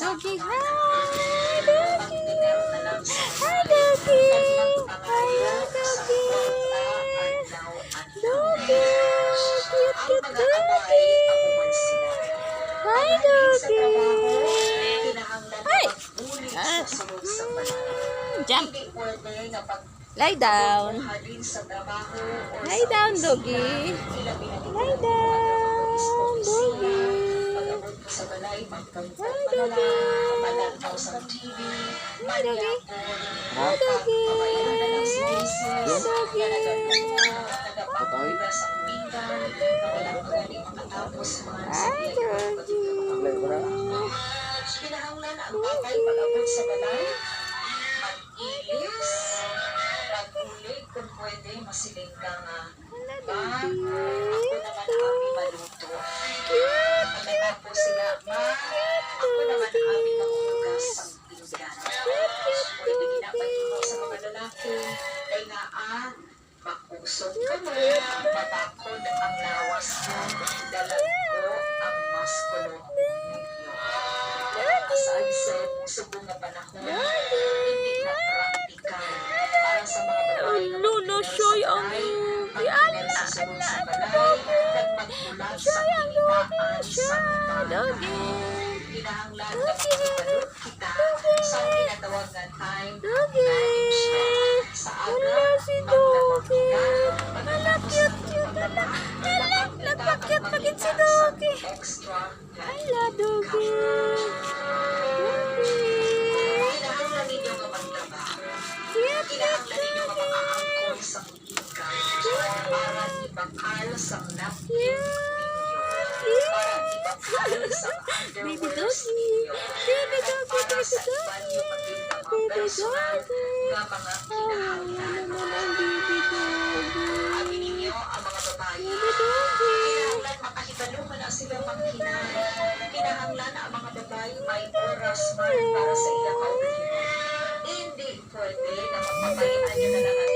Doggy, hi! Doggy! Hi, Doggy! Hi, Doggy! Doggy! Cute, cute Doggy! Hi, Doggy! Hi! Jump! Lie down! Lie down, Doggy! Lie down, Doggy! Hi, Doggy! Hi, Doggy! Hi, Doggy! Hi, Doggy! Patay. Hi, Doggy! Kinahanglan ang bagay pag-abot sa balay, mag-ilis, mag-ulig kung pwede, masiling ka nga. Ma, ako naman kami maluto. Pagkatapos sila, ma, ako naman kami mamugas ang pinggan. Pwede ginapatulo sa mga lalaki, kay nga makusog ka mo, matakod ang lawas mo, dalag ko ang maskulo ninyo. Aside sa subong na panahon, hindi na praktikal para sa mga babae na magtinel sa sulong sa balay, nagmagmulat sa kinitaan sa Doggy! kinahanglan na magbalot kita sa tinatawag na time Doggy! management. Sa aga, Si Doggy! Ala, cute, cute! Ala, nagpa-cute pa din si Doggy! extra Ala, Doggy! Doggy! kinahanglan ninyo nga magtrabaho. Cute, Kinahanglan ninyo nga makaangkol sa income para ibakal sa napkin ninyo, para ibakal sa Baby underwears Doggy! ninyo, Baby at Doggy! para Baby sa Doggy! iban nyo maging mga Baby personal Doggy! nga mga kinahanglan. Baby Doggy! Abi ninyo ang mga babae. Baby Doggy! Kinahanglan makahibalo man na sila manghinay. Kinahanglan ang mga babae may oras man para sa iyang kaugalingon. Hindi pwede na magpabayaan nyo na lang ang